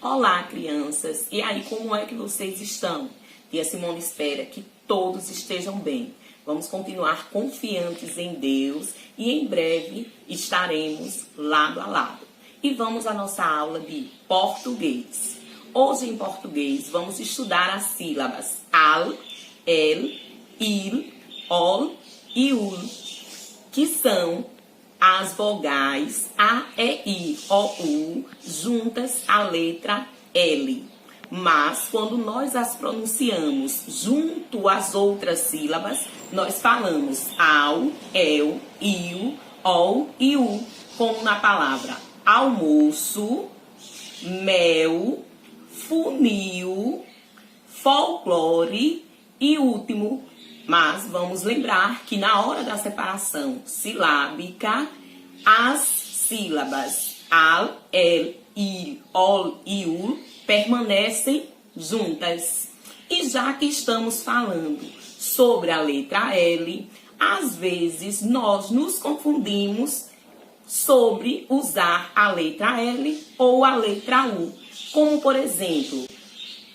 Olá, crianças! E aí, como é que vocês estão? Tia Simone espera que todos estejam bem. Vamos continuar confiantes em Deus e em breve estaremos lado a lado. E vamos à nossa aula de português. Hoje, em português, vamos estudar as sílabas al, el, il, ol e ul, que são as vogais A, E, I, O, U, juntas à letra L. Mas, quando nós as pronunciamos junto às outras sílabas, nós falamos ao, el, il, ol e u, como na palavra almoço, mel, funil, folclore e último. Mas vamos lembrar que na hora da separação silábica, as sílabas al, el, il, ol e ul permanecem juntas. E já que estamos falando sobre a letra L, às vezes nós nos confundimos sobre usar a letra L ou a letra U. Como, por exemplo,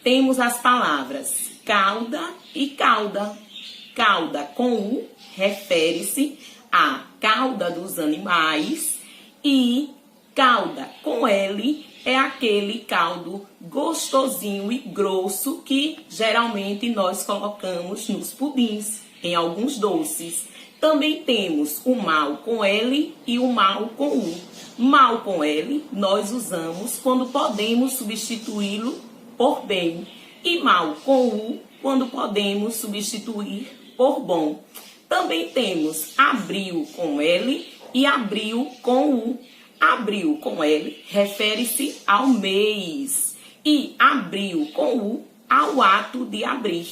temos as palavras cauda e cauda. Cauda com U refere-se à cauda dos animais e cauda com L é aquele caldo gostosinho e grosso que geralmente nós colocamos nos pudins, em alguns doces. Também temos o mal com L e o mal com U. Mal com L nós usamos quando podemos substituí-lo por bem e mal com U quando podemos substituir por bom. Também temos abril com L e abril com U. Abril com L refere-se ao mês e abril com U ao ato de abrir.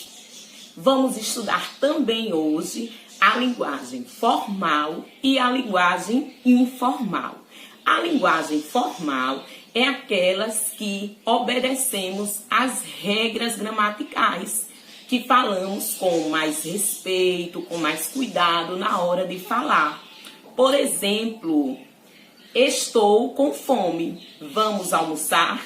Vamos estudar também hoje a linguagem formal e a linguagem informal. A linguagem formal é aquelas que obedecemos às regras gramaticais, que falamos com mais respeito, com mais cuidado na hora de falar. Por exemplo, estou com fome, vamos almoçar?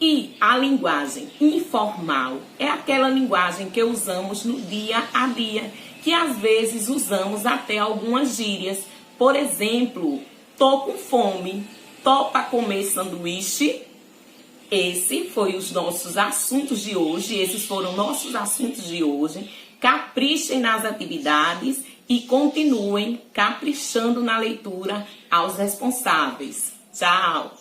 E a linguagem informal é aquela linguagem que usamos no dia a dia, que às vezes usamos até algumas gírias. Por exemplo, tô com fome, topa comer sanduíche? Esse foi os nossos assuntos de hoje, esses foram nossos assuntos de hoje. Caprichem nas atividades e continuem caprichando na leitura aos responsáveis. Tchau!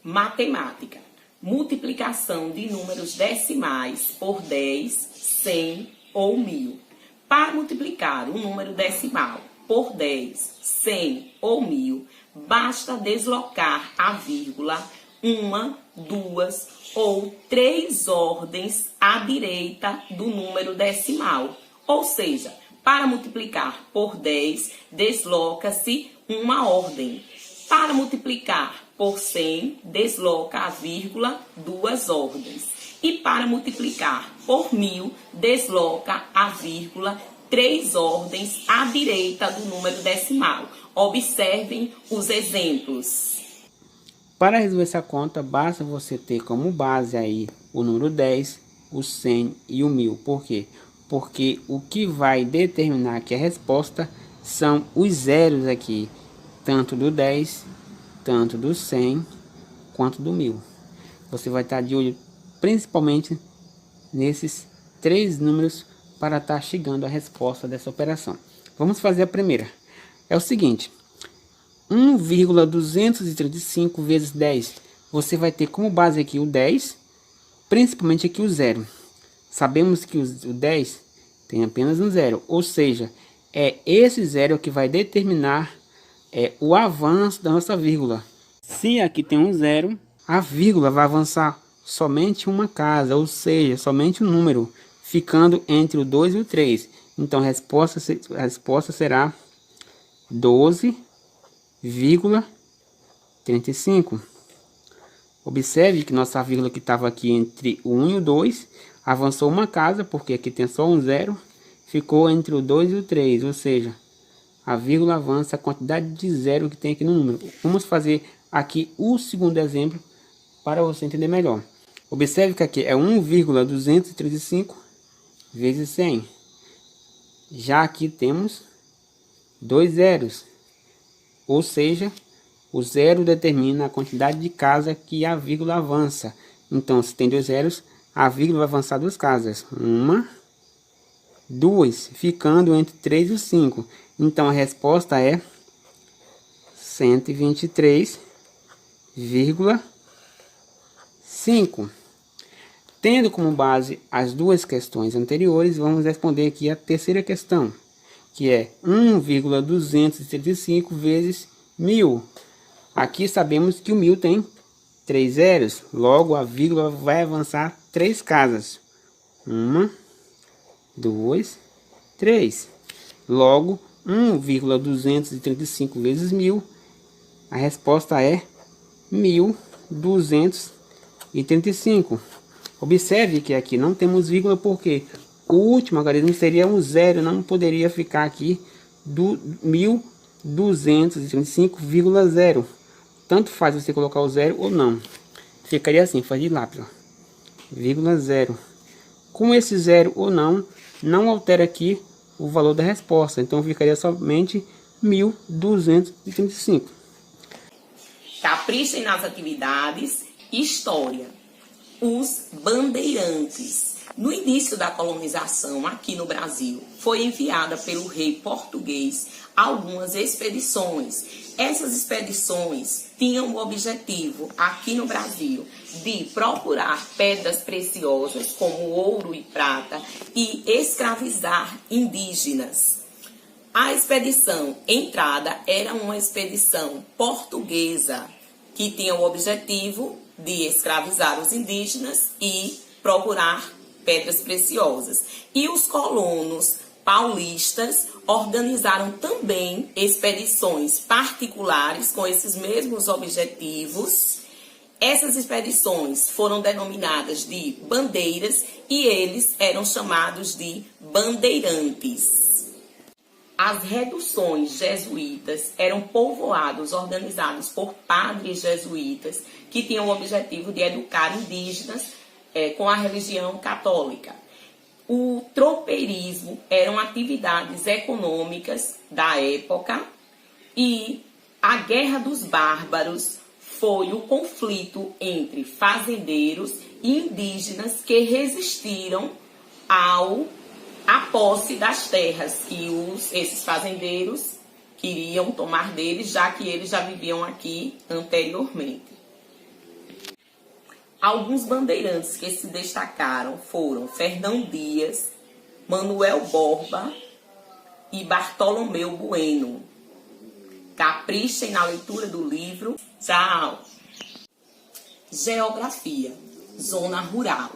Matemática. Multiplicação de números decimais por 10, 100 ou 1000. Para multiplicar um número decimal por 10, 100 ou 1000, basta deslocar a vírgula 1, 2 ou 3 ordens à direita do número decimal. Ou seja, para multiplicar por 10, desloca-se uma ordem. Para multiplicar por 100, desloca a vírgula 2 ordens. E para multiplicar por 1000, desloca a vírgula 3 ordens à direita do número decimal. Observem os exemplos. Para resolver essa conta, basta você ter como base aí o número 10, o 100 e o 1000. Por quê? Porque o que vai determinar aqui a resposta são os zeros aqui, tanto do 10, tanto do 100, quanto do 1000. Você vai estar de olho principalmente nesses 3 números para estar chegando à resposta dessa operação. Vamos fazer a primeira. É o seguinte: 1,235 vezes 10. Você vai ter como base aqui o 10, principalmente aqui o 0. Sabemos que o 10 tem apenas um 0, ou seja, é esse 0 que vai determinar o avanço da nossa vírgula. Se aqui tem um 0, a vírgula vai avançar somente uma casa, ou seja, somente um número, ficando entre o 2 e o 3. Então a resposta será 12,35. Observe que nossa vírgula que estava aqui entre o 1 e o 2 avançou uma casa, porque aqui tem só um 0, ficou entre o 2 e o 3, ou seja, a vírgula avança a quantidade de zero que tem aqui no número. Vamos fazer aqui o segundo exemplo para você entender melhor. Observe que aqui é 1,235 vezes 100. Já aqui temos 2 zeros, ou seja, o zero determina a quantidade de casa que a vírgula avança. Então, se tem 2 zeros, a vírgula vai avançar 2 casas. 1, 2, ficando entre 3 e 5. Então, a resposta é 123,5. Tendo como base as duas questões anteriores, vamos responder aqui a terceira questão, que é 1,235 vezes 1000. Aqui sabemos que o 1000 tem 3 zeros, logo a vírgula vai avançar 3 casas. 1, 2, 3. Logo, 1,235 vezes 1000, a resposta é 1235. Observe que aqui não temos vírgula porque o último algarismo seria um zero, não poderia ficar aqui do 1235,0. Tanto faz você colocar o zero ou não. Ficaria assim, faz de lápis, ó, vírgula zero. Com esse zero ou não, não altera aqui o valor da resposta. Então ficaria somente 1235. Caprichem nas atividades. História. Os bandeirantes. No início da colonização aqui no Brasil, foi enviada pelo rei português algumas expedições. Essas expedições tinham o objetivo, aqui no Brasil, de procurar pedras preciosas, como ouro e prata, e escravizar indígenas. A expedição entrada era uma expedição portuguesa, que tinha o objetivo de escravizar os indígenas e procurar pedras preciosas. E os colonos paulistas organizaram também expedições particulares com esses mesmos objetivos. Essas expedições foram denominadas de bandeiras e eles eram chamados de bandeirantes. As reduções jesuítas eram povoados organizados por padres jesuítas que tinham o objetivo de educar indígenas com a religião católica. O tropeirismo eram atividades econômicas da época e a Guerra dos Bárbaros foi o conflito entre fazendeiros e indígenas que resistiram à posse das terras que esses fazendeiros queriam tomar deles, já que eles já viviam aqui anteriormente. Alguns bandeirantes que se destacaram foram Fernão Dias, Manuel Borba e Bartolomeu Bueno. Caprichem na leitura do livro. Tchau! Geografia. Zona rural.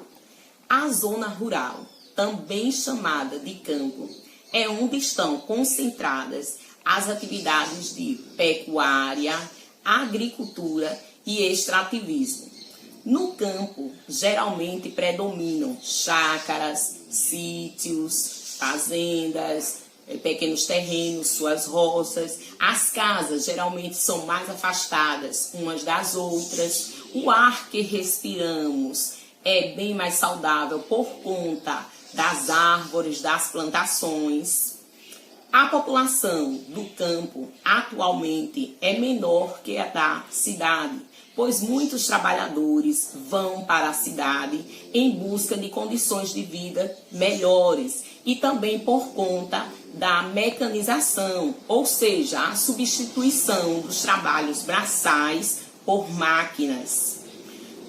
A zona rural, também chamada de campo, é onde estão concentradas as atividades de pecuária, agricultura e extrativismo. No campo, geralmente predominam chácaras, sítios, fazendas, pequenos terrenos, suas roças. As casas geralmente são mais afastadas umas das outras. O ar que respiramos é bem mais saudável por conta das árvores, das plantações. A população do campo atualmente é menor que a da cidade, pois muitos trabalhadores vão para a cidade em busca de condições de vida melhores e também por conta da mecanização, ou seja, a substituição dos trabalhos braçais por máquinas.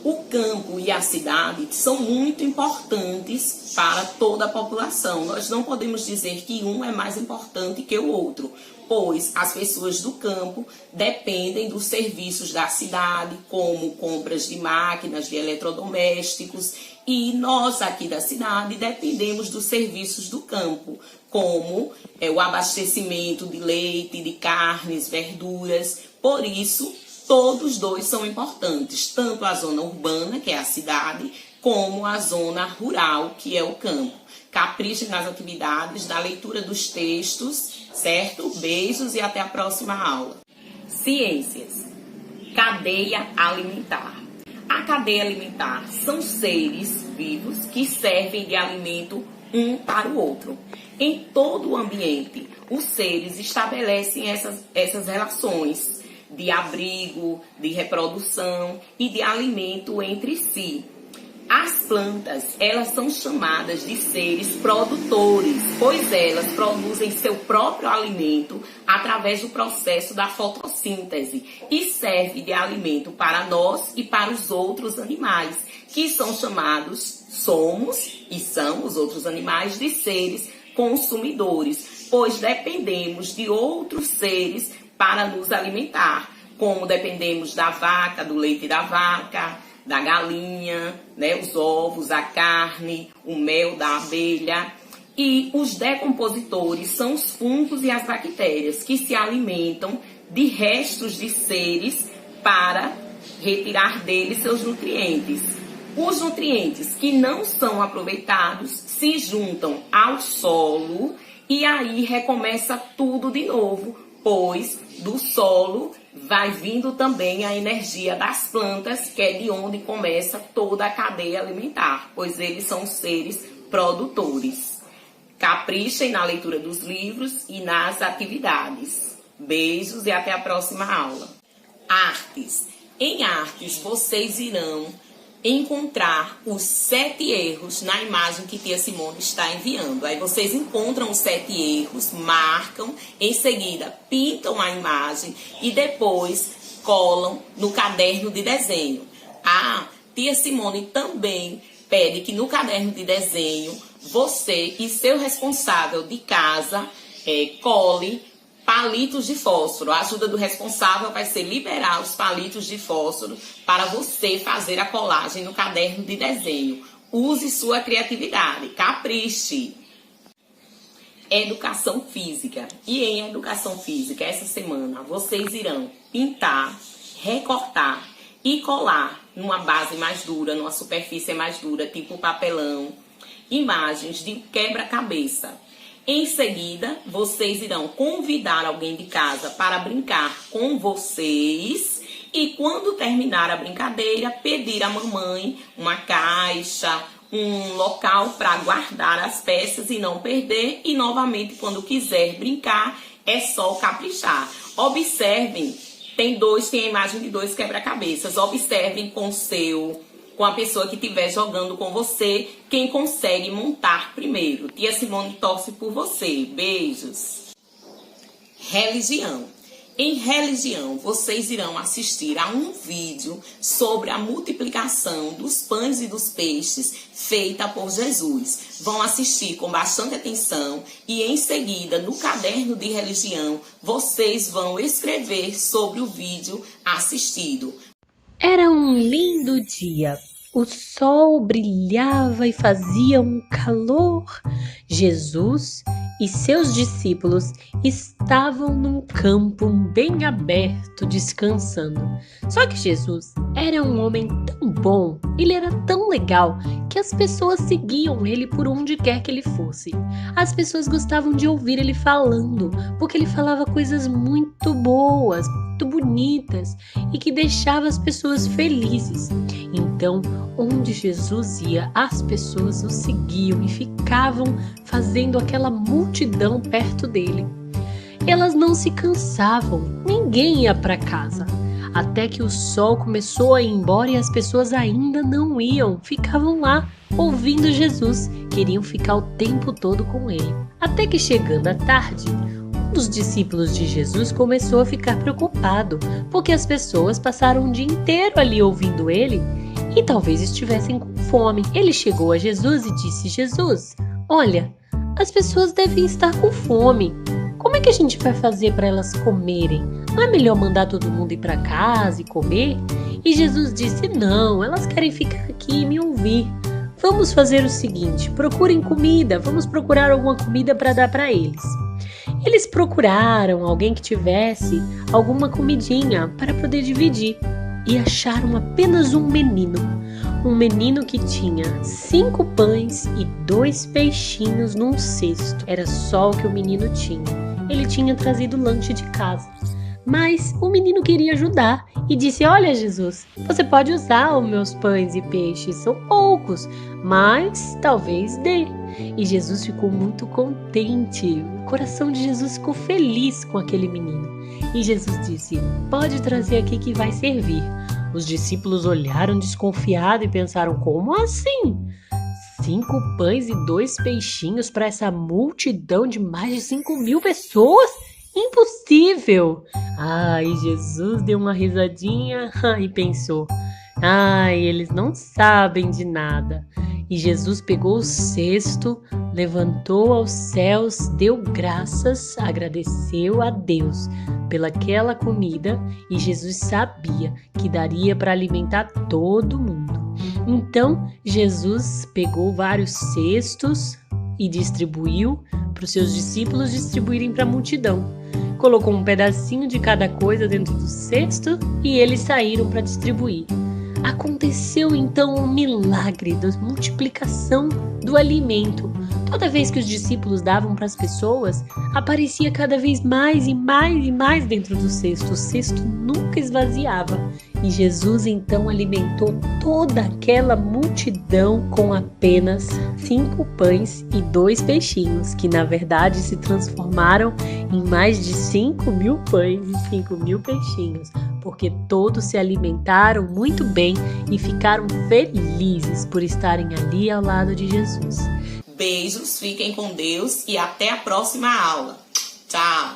O campo e a cidade são muito importantes para toda a população. Nós não podemos dizer que um é mais importante que o outro, pois as pessoas do campo dependem dos serviços da cidade, como compras de máquinas, de eletrodomésticos, e nós aqui da cidade dependemos dos serviços do campo, como o abastecimento de leite, de carnes, verduras. Por isso, todos dois são importantes, tanto a zona urbana, que é a cidade, como a zona rural, que é o campo. Caprichem nas atividades, na leitura dos textos, certo? Beijos e até a próxima aula. Ciências. Cadeia alimentar. A cadeia alimentar são seres vivos que servem de alimento um para o outro. Em todo o ambiente, os seres estabelecem essas relações de abrigo, de reprodução e de alimento entre si. As plantas, elas são chamadas de seres produtores, pois elas produzem seu próprio alimento através do processo da fotossíntese e serve de alimento para nós e para os outros animais, que são chamados, somos e são os outros animais, de seres consumidores, pois dependemos de outros seres para nos alimentar, como dependemos da vaca, do leite da vaca, da galinha, né, os ovos, a carne, o mel da abelha. E os decompositores são os fungos e as bactérias que se alimentam de restos de seres para retirar deles seus nutrientes. Os nutrientes que não são aproveitados se juntam ao solo e aí recomeça tudo de novo, pois do solo vai vindo também a energia das plantas, que é de onde começa toda a cadeia alimentar, pois eles são seres produtores. Caprichem na leitura dos livros e nas atividades. Beijos e até a próxima aula. Artes. Em artes, vocês irão encontrar os 7 erros na imagem que tia Simone está enviando. Aí vocês encontram os 7 erros, marcam, em seguida pintam a imagem e depois colam no caderno de desenho. A tia Simone também pede que no caderno de desenho você e seu responsável de casa cole palitos de fósforo. A ajuda do responsável vai ser liberar os palitos de fósforo para você fazer a colagem no caderno de desenho. Use sua criatividade, capriche. Educação física. E em educação física, essa semana, vocês irão pintar, recortar e colar numa base mais dura, numa superfície mais dura, tipo papelão, imagens de quebra-cabeça. Em seguida, vocês irão convidar alguém de casa para brincar com vocês e quando terminar a brincadeira, pedir à mamãe uma caixa, um local para guardar as peças e não perder. E novamente, quando quiser brincar, é só caprichar. Observem, tem a imagem de 2 quebra-cabeças. Observem com a pessoa que estiver jogando com você, quem consegue montar primeiro. Tia Simone torce por você. Beijos. Religião. Em religião, vocês irão assistir a um vídeo sobre a multiplicação dos pães e dos peixes feita por Jesus. Vão assistir com bastante atenção e em seguida, no caderno de religião, vocês vão escrever sobre o vídeo assistido. Era um lindo dia. O sol brilhava e fazia um calor. Jesus e seus discípulos estavam num campo bem aberto, descansando. Só que Jesus era um homem tão bom, ele era tão legal, que as pessoas seguiam ele por onde quer que ele fosse. As pessoas gostavam de ouvir ele falando, porque ele falava coisas muito boas, muito bonitas e que deixava as pessoas felizes. Então, onde Jesus ia, as pessoas o seguiam e ficavam fazendo aquela multidão perto dele. Elas não se cansavam, ninguém ia para casa. Até que o sol começou a ir embora e as pessoas ainda não iam, ficavam lá ouvindo Jesus, queriam ficar o tempo todo com ele. Até que chegando a tarde, um dos discípulos de Jesus começou a ficar preocupado, porque as pessoas passaram o dia inteiro ali ouvindo ele e talvez estivessem com fome. Ele chegou a Jesus e disse: Jesus, olha, as pessoas devem estar com fome. Como é que a gente vai fazer para elas comerem? Não é melhor mandar todo mundo ir para casa e comer? E Jesus disse: não, elas querem ficar aqui e me ouvir. Vamos fazer o seguinte, procurem comida, vamos procurar alguma comida para dar para eles. Eles procuraram alguém que tivesse alguma comidinha para poder dividir e acharam apenas um menino que tinha 5 pães e 2 peixinhos num cesto. Era só o que o menino tinha. Ele tinha trazido lanche de casa. Mas o menino queria ajudar e disse: olha, Jesus, você pode usar os meus pães e peixes, são poucos, mas talvez dê. E Jesus ficou muito contente, o coração de Jesus ficou feliz com aquele menino. E Jesus disse: pode trazer aqui que vai servir. Os discípulos olharam desconfiados e pensaram: como assim? 5 pães e 2 peixinhos para essa multidão de mais de 5.000 pessoas? Impossível! E Jesus deu uma risadinha e pensou: eles não sabem de nada. E Jesus pegou o cesto, levantou aos céus, deu graças, agradeceu a Deus pelaquela comida, e Jesus sabia que daria para alimentar todo mundo. Então Jesus pegou vários cestos e distribuiu para os seus discípulos distribuírem para a multidão. Colocou um pedacinho de cada coisa dentro do cesto e eles saíram para distribuir. Aconteceu então um milagre da multiplicação do alimento. Toda vez que os discípulos davam para as pessoas, aparecia cada vez mais e mais e mais dentro do cesto. O cesto nunca esvaziava. E Jesus então alimentou toda aquela multidão com apenas 5 pães e 2 peixinhos, que na verdade se transformaram em mais de 5.000 pães e 5.000 peixinhos, porque todos se alimentaram muito bem e ficaram felizes por estarem ali ao lado de Jesus. Beijos, fiquem com Deus e até a próxima aula. Tchau!